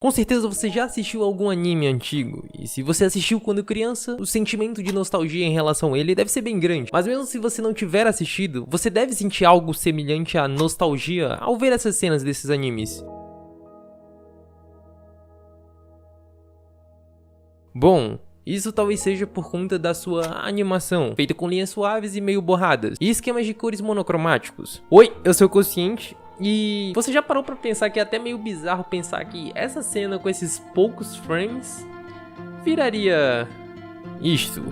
Com certeza você já assistiu algum anime antigo, e se você assistiu quando criança, o sentimento de nostalgia em relação a ele deve ser bem grande. Mas mesmo se você não tiver assistido, você deve sentir algo semelhante à nostalgia ao ver essas cenas desses animes. Bom, isso talvez seja por conta da sua animação, feita com linhas suaves e meio borradas, e esquemas de cores monocromáticos. Oi, eu sou o Consciente. E você já parou pra pensar que é até meio bizarro pensar que essa cena com esses poucos frames viraria isto?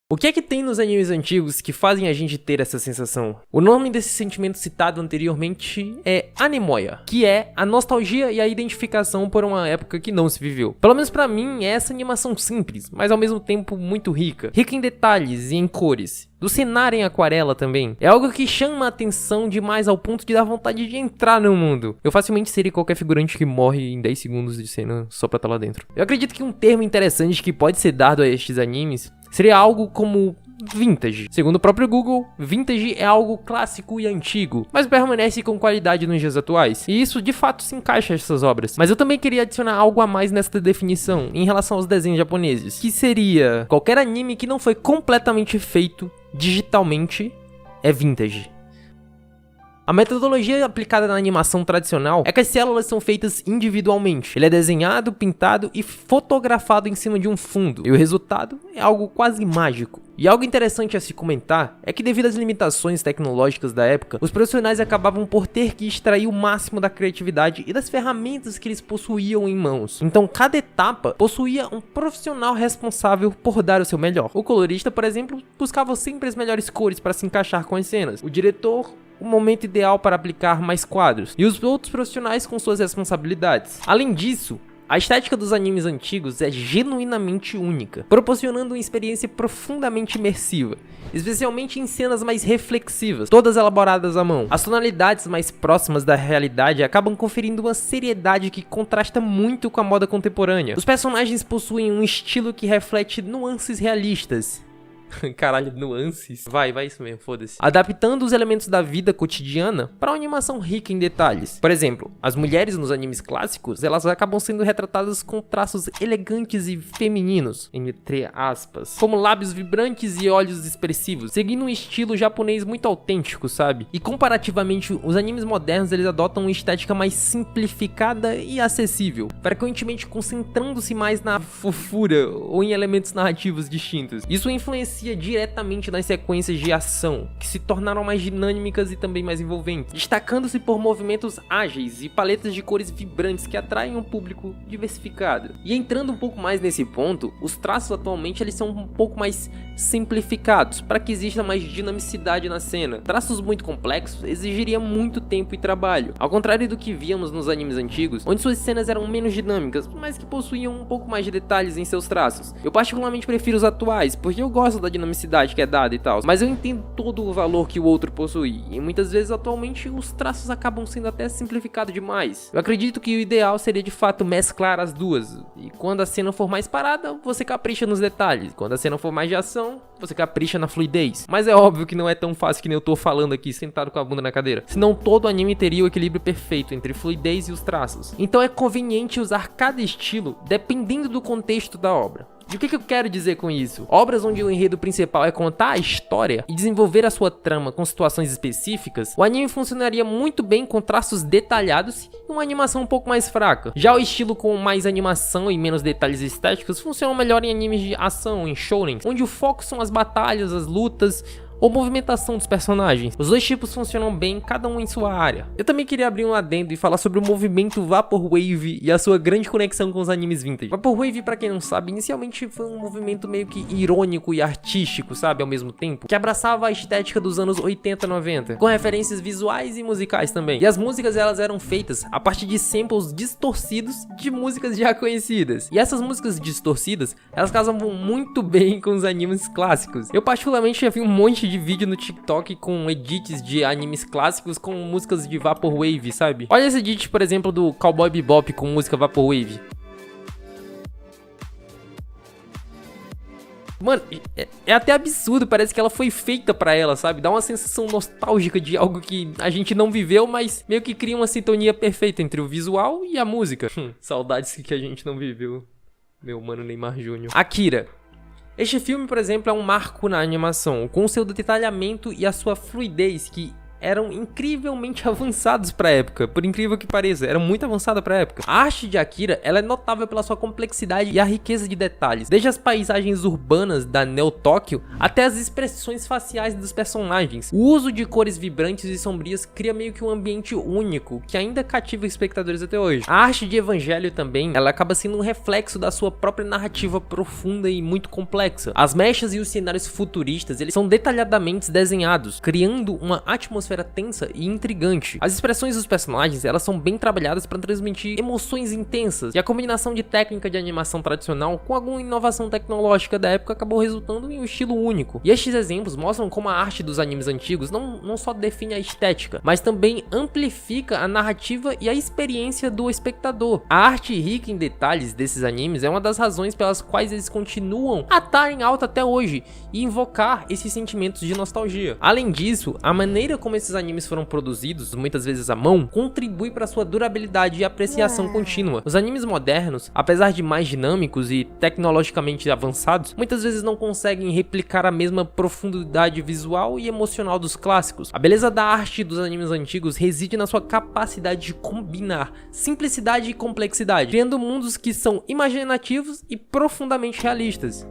O que é que tem nos animes antigos que fazem a gente ter essa sensação? O nome desse sentimento citado anteriormente é anemoia, que é a nostalgia e a identificação por uma época que não se viveu. Pelo menos pra mim, é essa animação simples, mas ao mesmo tempo muito rica em detalhes e em cores. Do cenário em aquarela também. É algo que chama a atenção demais ao ponto de dar vontade de entrar no mundo. Eu facilmente seria qualquer figurante que morre em 10 segundos de cena só pra estar lá dentro. Eu acredito que um termo interessante que pode ser dado a estes animes seria algo como vintage. Segundo o próprio Google, vintage é algo clássico e antigo, mas permanece com qualidade nos dias atuais. E isso de fato se encaixa nessas obras. Mas eu também queria adicionar algo a mais nesta definição em relação aos desenhos japoneses, que seria qualquer anime que não foi completamente feito digitalmente é vintage. A metodologia aplicada na animação tradicional é que as células são feitas individualmente. Ele é desenhado, pintado e fotografado em cima de um fundo. E o resultado é algo quase mágico. E algo interessante a se comentar é que devido às limitações tecnológicas da época, os profissionais acabavam por ter que extrair o máximo da criatividade e das ferramentas que eles possuíam em mãos. Então cada etapa possuía um profissional responsável por dar o seu melhor. O colorista, por exemplo, buscava sempre as melhores cores para se encaixar com as cenas. O diretor, o momento ideal para aplicar mais quadros, e os outros profissionais com suas responsabilidades. Além disso, a estética dos animes antigos é genuinamente única, proporcionando uma experiência profundamente imersiva, especialmente em cenas mais reflexivas, todas elaboradas à mão. As tonalidades mais próximas da realidade acabam conferindo uma seriedade que contrasta muito com a moda contemporânea. Os personagens possuem um estilo que reflete nuances realistas. Caralho, nuances. Vai isso mesmo, foda-se. Adaptando os elementos da vida cotidiana para uma animação rica em detalhes. Por exemplo, as mulheres nos animes clássicos, elas acabam sendo retratadas com traços elegantes e femininos, entre aspas, como lábios vibrantes e olhos expressivos, seguindo um estilo japonês muito autêntico, sabe? E comparativamente, os animes modernos, eles adotam uma estética mais simplificada e acessível, frequentemente concentrando-se mais na fofura ou em elementos narrativos distintos. Isso influencia diretamente nas sequências de ação, que se tornaram mais dinâmicas e também mais envolventes, destacando-se por movimentos ágeis e paletas de cores vibrantes que atraem um público diversificado. E entrando um pouco mais nesse ponto, os traços atualmente eles são um pouco mais simplificados, para que exista mais dinamicidade na cena. Traços muito complexos exigiriam muito tempo e trabalho, ao contrário do que víamos nos animes antigos, onde suas cenas eram menos dinâmicas, mas que possuíam um pouco mais de detalhes em seus traços. Eu particularmente prefiro os atuais, porque eu gosto da dinamicidade que é dada e tal, mas eu entendo todo o valor que o outro possui, e muitas vezes atualmente os traços acabam sendo até simplificados demais. Eu acredito que o ideal seria de fato mesclar as duas, e quando a cena for mais parada, você capricha nos detalhes, quando a cena for mais de ação, você capricha na fluidez. Mas é óbvio que não é tão fácil que nem eu tô falando aqui sentado com a bunda na cadeira, senão todo anime teria o equilíbrio perfeito entre fluidez e os traços. Então é conveniente usar cada estilo dependendo do contexto da obra. E o que eu quero dizer com isso? Obras onde o enredo principal é contar a história e desenvolver a sua trama com situações específicas, o anime funcionaria muito bem com traços detalhados e uma animação um pouco mais fraca. Já o estilo com mais animação e menos detalhes estéticos funciona melhor em animes de ação, em shonen, onde o foco são as batalhas, as lutas ou movimentação dos personagens. Os dois tipos funcionam bem, cada um em sua área. Eu também queria abrir um adendo e falar sobre o movimento Vaporwave e a sua grande conexão com os animes vintage. Vaporwave, pra quem não sabe, inicialmente foi um movimento meio que irônico e artístico, sabe, ao mesmo tempo, que abraçava a estética dos anos 80 e 90, com referências visuais e musicais também. E as músicas, elas eram feitas a partir de samples distorcidos de músicas já conhecidas. E essas músicas distorcidas, elas casavam muito bem com os animes clássicos. Eu particularmente já vi um monte de vídeo no TikTok com edits de animes clássicos com músicas de Vaporwave, sabe? Olha esse edit, por exemplo, do Cowboy Bebop com música Vaporwave. Mano, é até absurdo, parece que ela foi feita pra ela, sabe? Dá uma sensação nostálgica de algo que a gente não viveu, mas meio que cria uma sintonia perfeita entre o visual e a música. Saudades que a gente não viveu, meu mano Neymar Júnior. Akira. Este filme, por exemplo, é um marco na animação, com seu detalhamento e a sua fluidez que eram incrivelmente avançados pra época, por incrível que pareça, eram muito avançados pra época. A arte de Akira, ela é notável pela sua complexidade e a riqueza de detalhes, desde as paisagens urbanas da Neo Tóquio até as expressões faciais dos personagens. O uso de cores vibrantes e sombrias cria meio que um ambiente único, que ainda cativa espectadores até hoje. A arte de Evangelho também, ela acaba sendo um reflexo da sua própria narrativa profunda e muito complexa. As mechas e os cenários futuristas, eles são detalhadamente desenhados, criando uma atmosfera tensa e intrigante. As expressões dos personagens, elas são bem trabalhadas para transmitir emoções intensas, e a combinação de técnica de animação tradicional com alguma inovação tecnológica da época acabou resultando em um estilo único. E estes exemplos mostram como a arte dos animes antigos não só define a estética, mas também amplifica a narrativa e a experiência do espectador. A arte rica em detalhes desses animes é uma das razões pelas quais eles continuam a estar em alta até hoje e invocar esses sentimentos de nostalgia. Além disso, a maneira como esses animes foram produzidos, muitas vezes à mão, contribui para sua durabilidade e apreciação contínua. Os animes modernos, apesar de mais dinâmicos e tecnologicamente avançados, muitas vezes não conseguem replicar a mesma profundidade visual e emocional dos clássicos. A beleza da arte dos animes antigos reside na sua capacidade de combinar simplicidade e complexidade, criando mundos que são imaginativos e profundamente realistas.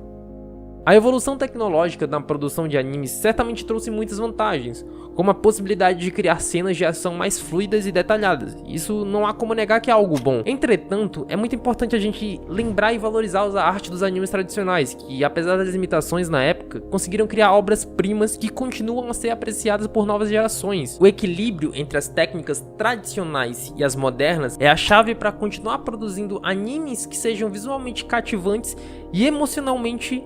A evolução tecnológica na produção de animes certamente trouxe muitas vantagens, como a possibilidade de criar cenas de ação mais fluidas e detalhadas. Isso não há como negar que é algo bom. Entretanto, é muito importante a gente lembrar e valorizar a arte dos animes tradicionais, que apesar das limitações na época, conseguiram criar obras-primas que continuam a ser apreciadas por novas gerações. O equilíbrio entre as técnicas tradicionais e as modernas é a chave para continuar produzindo animes que sejam visualmente cativantes e emocionalmente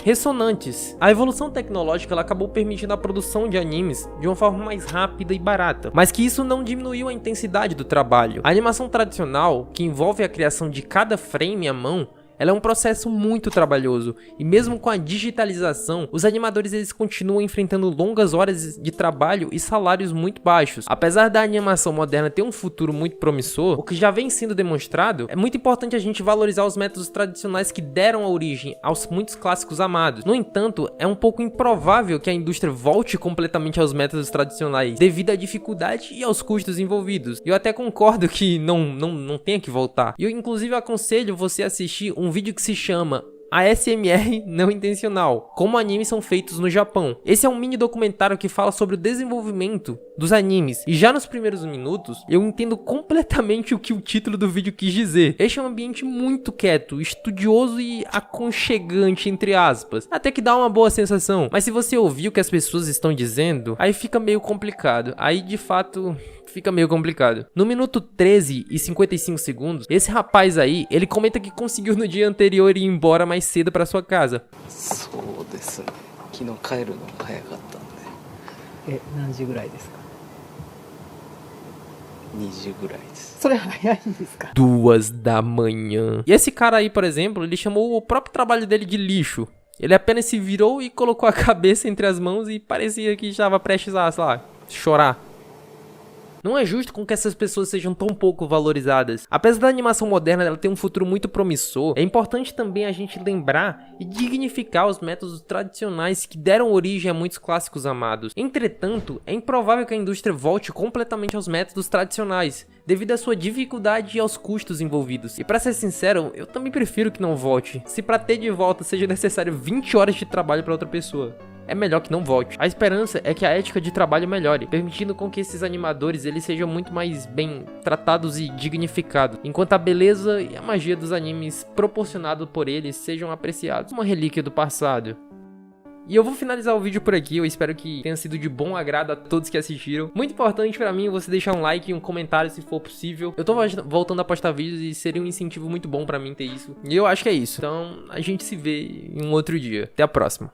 ressonantes. A evolução tecnológica ela acabou permitindo a produção de animes de uma forma mais rápida e barata, mas que isso não diminuiu a intensidade do trabalho. A animação tradicional, que envolve a criação de cada frame à mão, ela é um processo muito trabalhoso, e mesmo com a digitalização, os animadores eles continuam enfrentando longas horas de trabalho e salários muito baixos. Apesar da animação moderna ter um futuro muito promissor, o que já vem sendo demonstrado, é muito importante a gente valorizar os métodos tradicionais que deram a origem aos muitos clássicos amados. No entanto, é um pouco improvável que a indústria volte completamente aos métodos tradicionais, devido à dificuldade e aos custos envolvidos. Eu até concordo que não tenha que voltar. E eu inclusive aconselho você a assistir um vídeo que se chama ASMR não intencional, como animes são feitos no Japão. Esse é um mini documentário que fala sobre o desenvolvimento dos animes, e já nos primeiros minutos eu entendo completamente o que o título do vídeo quis dizer. Este é um ambiente muito quieto, estudioso e aconchegante, entre aspas, até que dá uma boa sensação, mas se você ouvir o que as pessoas estão dizendo, aí fica meio complicado, aí de fato fica meio complicado. No minuto 13 e 55 segundos, esse rapaz aí, ele comenta que conseguiu no dia anterior ir embora mais cedo para sua casa. Duas da manhã. E esse cara aí, por exemplo, ele chamou o próprio trabalho dele de lixo. Ele apenas se virou e colocou a cabeça entre as mãos e parecia que estava prestes a, sei lá, chorar. Não é justo com que essas pessoas sejam tão pouco valorizadas. Apesar da animação moderna ela ter um futuro muito promissor, é importante também a gente lembrar e dignificar os métodos tradicionais que deram origem a muitos clássicos amados. Entretanto, é improvável que a indústria volte completamente aos métodos tradicionais, devido à sua dificuldade e aos custos envolvidos. E pra ser sincero, eu também prefiro que não volte. Se pra ter de volta seja necessário 20 horas de trabalho pra outra pessoa, é melhor que não volte. A esperança é que a ética de trabalho melhore, permitindo com que esses animadores eles sejam muito mais bem tratados e dignificados, enquanto a beleza e a magia dos animes proporcionados por eles sejam apreciados, uma relíquia do passado. E eu vou finalizar o vídeo por aqui, eu espero que tenha sido de bom agrado a todos que assistiram. Muito importante pra mim você deixar um like e um comentário se for possível. Eu tô voltando a postar vídeos e seria um incentivo muito bom pra mim ter isso. E eu acho que é isso. Então a gente se vê em um outro dia. Até a próxima.